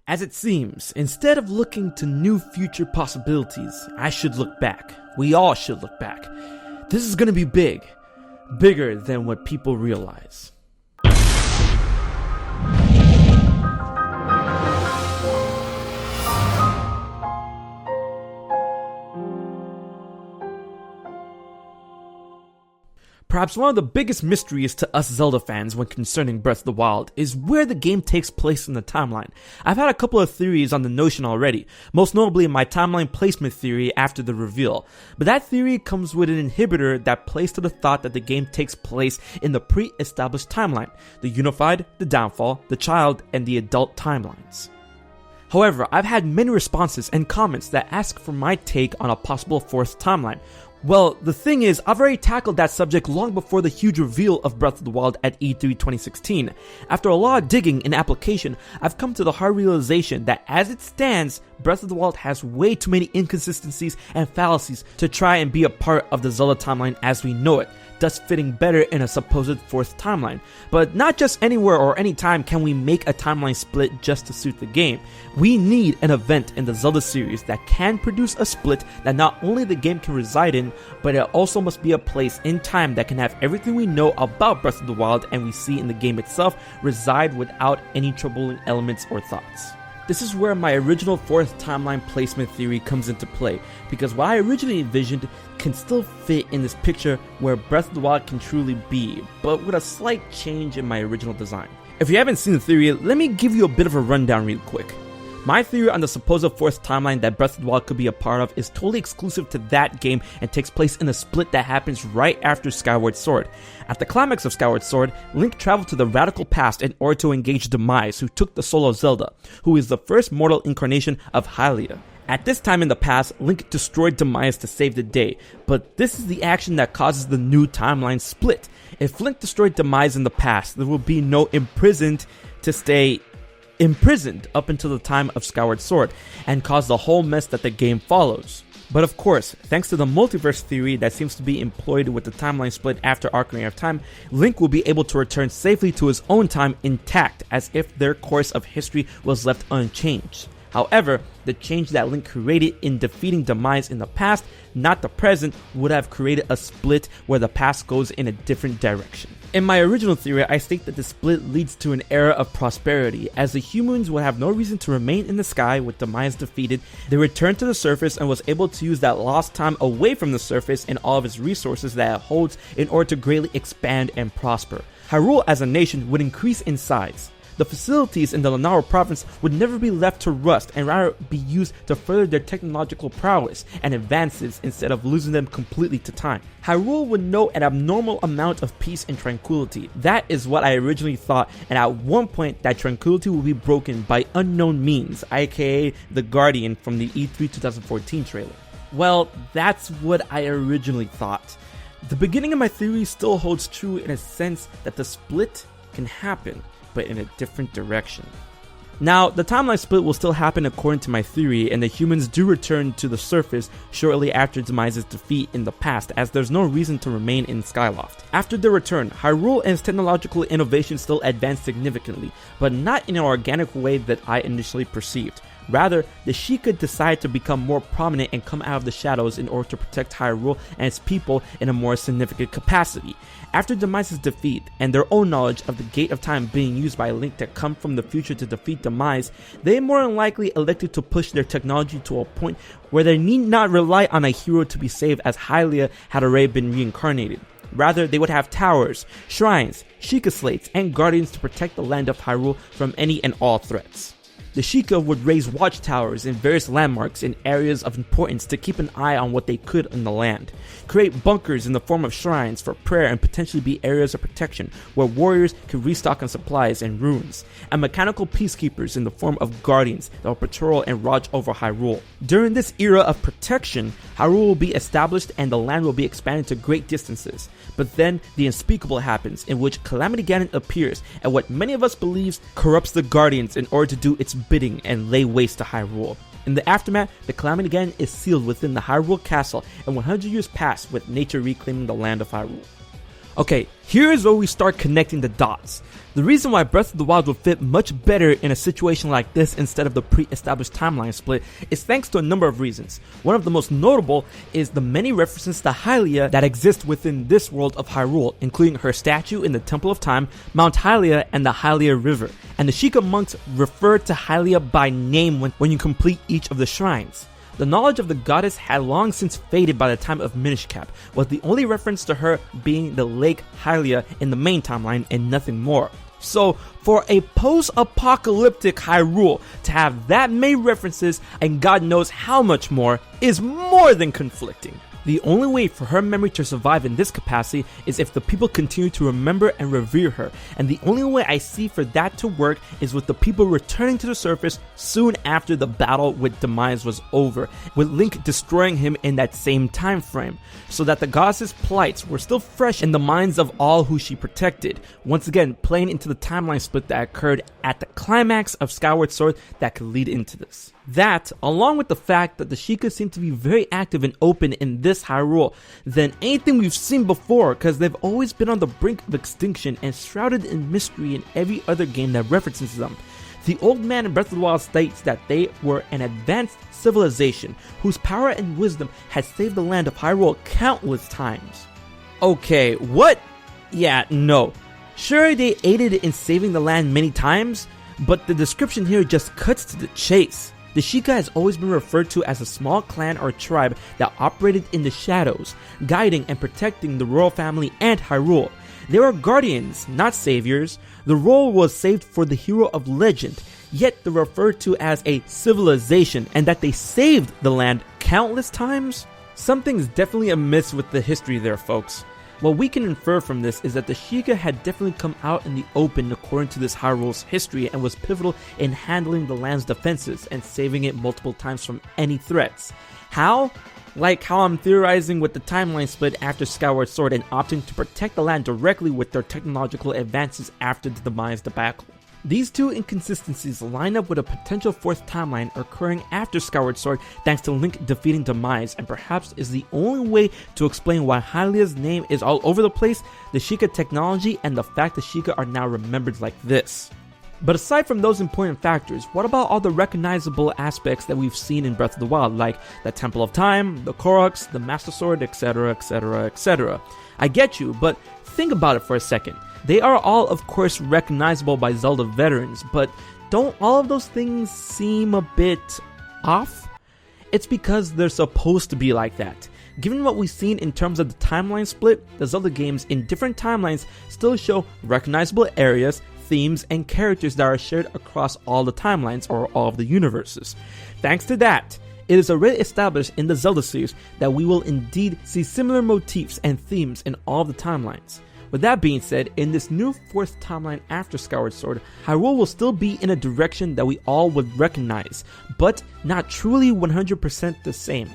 As it seems, instead of looking to new future possibilities, I should look back. We all should look back. This is gonna be big. Bigger than what people realize. Perhaps one of the biggest mysteries to us Zelda fans when concerning Breath of the Wild is where the game takes place in the timeline. I've had a couple of theories on the notion already, most notably my timeline placement theory after the reveal, but that theory comes with an inhibitor that plays to the thought that the game takes place in the pre-established timeline, the Unified, the Downfall, the Child, and the Adult timelines. However, I've had many responses and comments that ask for my take on a possible fourth timeline. Well, the thing is, I've already tackled that subject long before the huge reveal of Breath of the Wild at E3 2016. After a lot of digging and application, I've come to the hard realization that as it stands, Breath of the Wild has way too many inconsistencies and fallacies to try and be a part of the Zelda timeline as we know it, thus fitting better in a supposed fourth timeline. But not just anywhere or anytime can we make a timeline split just to suit the game. We need an event in the Zelda series that can produce a split that not only the game can reside in, but it also must be a place in time that can have everything we know about Breath of the Wild and we see in the game itself reside without any troubling elements or thoughts. This is where my original fourth timeline placement theory comes into play, because what I originally envisioned can still fit in this picture where Breath of the Wild can truly be, but with a slight change in my original design. If you haven't seen the theory, let me give you a bit of a rundown real quick. My theory on the supposed fourth timeline that Breath of the Wild could be a part of is totally exclusive to that game and takes place in a split that happens right after Skyward Sword. At the climax of Skyward Sword, Link traveled to the radical past in order to engage Demise, who took the soul of Zelda, who is the first mortal incarnation of Hylia. At this time in the past, Link destroyed Demise to save the day, but this is the action that causes the new timeline split. If Link destroyed Demise in the past, there will be no imprisoned to stay imprisoned up until the time of Skyward Sword and cause the whole mess that the game follows. But of course, thanks to the multiverse theory that seems to be employed with the timeline split after Ocarina of Time, Link will be able to return safely to his own time intact as if their course of history was left unchanged. However, the change that Link created in defeating Demise in the past, not the present, would have created a split where the past goes in a different direction. In my original theory, I state that the split leads to an era of prosperity, as the humans would have no reason to remain in the sky with Demise defeated. They returned to the surface and was able to use that lost time away from the surface and all of its resources that it holds in order to greatly expand and prosper. Hyrule as a nation would increase in size. The facilities in the Lanaro province would never be left to rust and rather be used to further their technological prowess and advances instead of losing them completely to time. Hyrule would know an abnormal amount of peace and tranquility. That is what I originally thought, and at one point that tranquility will be broken by unknown means, aka the Guardian from the E3 2014 trailer. Well, that's what I originally thought. The beginning of my theory still holds true in a sense that the split can happen, but in a different direction. Now, the timeline split will still happen according to my theory, and the humans do return to the surface shortly after Demise's defeat in the past, as there's no reason to remain in Skyloft. After their return, Hyrule and its technological innovation still advanced significantly, but not in an organic way that I initially perceived. Rather, the Sheikah decide to become more prominent and come out of the shadows in order to protect Hyrule and its people in a more significant capacity. After Demise's defeat, and their own knowledge of the Gate of Time being used by Link to come from the future to defeat Demise, they more than likely elected to push their technology to a point where they need not rely on a hero to be saved, as Hylia had already been reincarnated. Rather, they would have towers, shrines, Sheikah slates, and guardians to protect the land of Hyrule from any and all threats. The Sheikah would raise watchtowers in various landmarks in areas of importance to keep an eye on what they could in the land, create bunkers in the form of shrines for prayer and potentially be areas of protection where warriors could restock on supplies and runes, and mechanical peacekeepers in the form of guardians that will patrol and watch over Hyrule. During this era of protection, Hyrule will be established and the land will be expanded to great distances. But then the unspeakable happens, in which Calamity Ganon appears, and what many of us believes corrupts the Guardians in order to do its bidding and lay waste to Hyrule. In the aftermath, the Calamity Ganon is sealed within the Hyrule Castle, and 100 years pass with nature reclaiming the land of Hyrule. Okay, here is where we start connecting the dots. The reason why Breath of the Wild would fit much better in a situation like this instead of the pre-established timeline split is thanks to a number of reasons. One of the most notable is the many references to Hylia that exist within this world of Hyrule, including her statue in the Temple of Time, Mount Hylia, and the Hylia River. And the Sheikah monks refer to Hylia by name when you complete each of the shrines. The knowledge of the goddess had long since faded by the time of Minish Cap, with the only reference to her being the Lake Hylia in the main timeline and nothing more. So, for a post-apocalyptic Hyrule to have that many references and God knows how much more is more than conflicting. The only way for her memory to survive in this capacity is if the people continue to remember and revere her, and the only way I see for that to work is with the people returning to the surface soon after the battle with Demise was over, with Link destroying him in that same time frame, so that the goddess's plights were still fresh in the minds of all who she protected, once again playing into the timeline split that occurred at the climax of Skyward Sword that could lead into this. That, along with the fact that the Sheikah seem to be very active and open in this Hyrule than anything we've seen before, because they've always been on the brink of extinction and shrouded in mystery in every other game that references them. The old man in Breath of the Wild states that they were an advanced civilization whose power and wisdom had saved the land of Hyrule countless times. Okay, what? Yeah, no. Sure, they aided in saving the land many times, but the description here just cuts to the chase. The Sheikah has always been referred to as a small clan or tribe that operated in the shadows, guiding and protecting the royal family and Hyrule. They were guardians, not saviors. The role was saved for the hero of legend, yet they're referred to as a civilization and that they saved the land countless times? Something's definitely amiss with the history there, folks. What we can infer from this is that the Sheikah had definitely come out in the open according to this Hyrule's history and was pivotal in handling the land's defenses and saving it multiple times from any threats. How? Like how I'm theorizing with the timeline split after Skyward Sword and opting to protect the land directly with their technological advances after the Demise debacle. These two inconsistencies line up with a potential fourth timeline occurring after Skyward Sword thanks to Link defeating Demise, and perhaps is the only way to explain why Hylia's name is all over the place, the Sheikah technology, and the fact the Sheikah are now remembered like this. But aside from those important factors, what about all the recognizable aspects that we've seen in Breath of the Wild, like the Temple of Time, the Koroks, the Master Sword, etc, etc, etc. I get you, but think about it for a second. They are all, of course, recognizable by Zelda veterans, but don't all of those things seem a bit off? It's because they're supposed to be like that. Given what we've seen in terms of the timeline split, the Zelda games in different timelines still show recognizable areas, themes, and characters that are shared across all the timelines or all of the universes. Thanks to that, it is already established in the Zelda series that we will indeed see similar motifs and themes in all of the timelines. With that being said, in this new fourth timeline after Skyward Sword, Hyrule will still be in a direction that we all would recognize, but not truly 100% the same.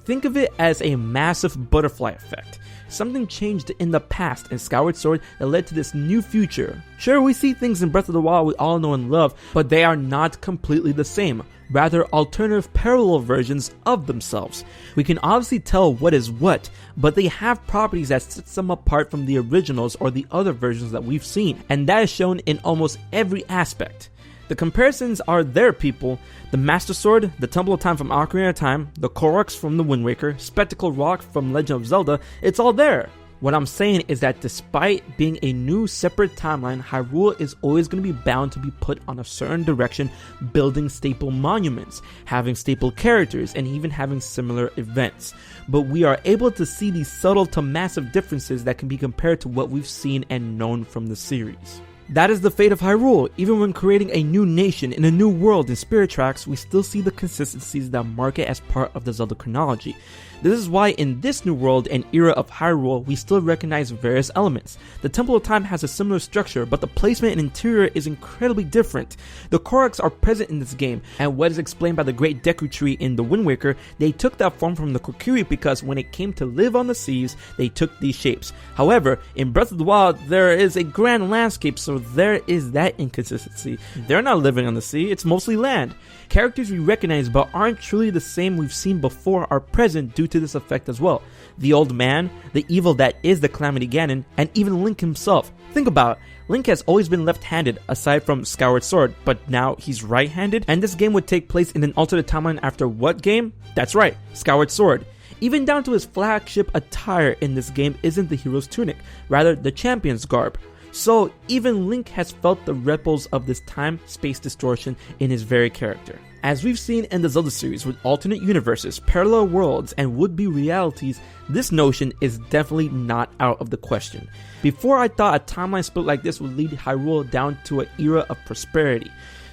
Think of it as a massive butterfly effect. Something changed in the past in Skyward Sword that led to this new future. Sure, we see things in Breath of the Wild we all know and love, but they are not completely the same. Rather, alternative parallel versions of themselves. We can obviously tell what is what, but they have properties that sets them apart from the originals or the other versions that we've seen, and that is shown in almost every aspect. The comparisons are there, people. The Master Sword, the Temple of Time from Ocarina of Time, the Koroks from the Wind Waker, Spectacle Rock from Legend of Zelda, it's all there. What I'm saying is that despite being a new separate timeline, Hyrule is always going to be bound to be put on a certain direction, building staple monuments, having staple characters, and even having similar events. But we are able to see these subtle to massive differences that can be compared to what we've seen and known from the series. That is the fate of Hyrule. Even when creating a new nation in a new world in Spirit Tracks, we still see the consistencies that mark it as part of the Zelda chronology. This is why in this new world and era of Hyrule, we still recognize various elements. The Temple of Time has a similar structure, but the placement and interior is incredibly different. The Koroks are present in this game, and what is explained by the Great Deku Tree in the Wind Waker, they took that form from the Kokiri because when it came to live on the seas, they took these shapes. However, in Breath of the Wild, there is a grand landscape surrounding so there is that inconsistency. They're not living on the sea, it's mostly land. Characters we recognize but aren't truly the same we've seen before are present due to this effect as well. The old man, the evil that is the Calamity Ganon, and even Link himself. Think about it. Link has always been left-handed aside from Skyward Sword, but now he's right-handed, and this game would take place in an alternate timeline after what game? That's right, Skyward Sword. Even down to his flagship attire in this game isn't the hero's tunic, rather the champion's garb. So even Link has felt the ripples of this time-space distortion in his very character. As we've seen in the Zelda series with alternate universes, parallel worlds, and would-be realities, this notion is definitely not out of the question. Before I thought a timeline split like this would lead Hyrule down to an era of prosperity.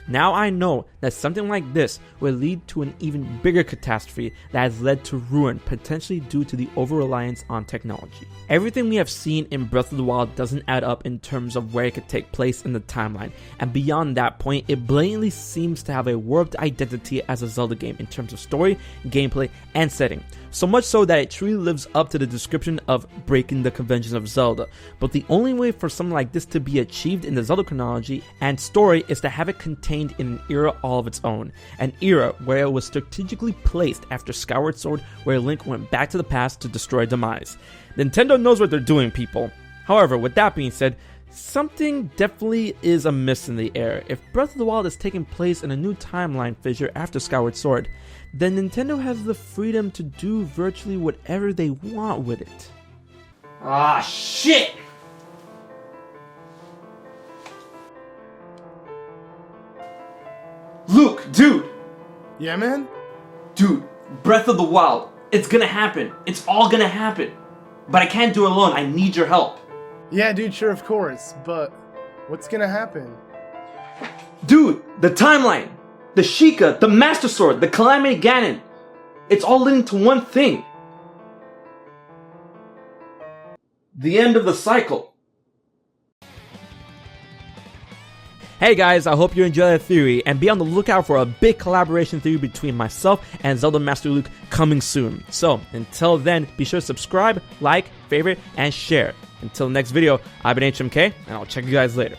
Now I know that something like this will lead to an even bigger catastrophe that has led to ruin, potentially due to the over-reliance on technology. Everything we have seen in Breath of the Wild doesn't add up in terms of where it could take place in the timeline, and beyond that point, it blatantly seems to have a warped identity as a Zelda game in terms of story, gameplay, and setting. So much so that it truly lives up to the description of breaking the conventions of Zelda. But the only way for something like this to be achieved in the Zelda chronology and story is to have it contained in an era all of its own. An era where it was strategically placed after Skyward Sword, where Link went back to the past to destroy Demise. Nintendo knows what they're doing, people. However, with that being said, something definitely is amiss in the air. If Breath of the Wild is taking place in a new timeline fissure after Skyward Sword, then Nintendo has the freedom to do virtually whatever they want with it. Ah, shit! Luke, dude! Yeah, man? Dude, Breath of the Wild. It's gonna happen. It's all gonna happen. But I can't do it alone. I need your help. Yeah, dude, sure, of course. But what's gonna happen? Dude, the timeline! The Sheikah, the Master Sword, the Calamity Ganon. It's all leading to one thing. The end of the cycle. Hey guys, I hope you enjoyed that theory, and be on the lookout for a big collaboration theory between myself and Zelda Master Luke coming soon. So, until then, be sure to subscribe, like, favorite, and share. Until the next video, I've been HMK, and I'll check you guys later.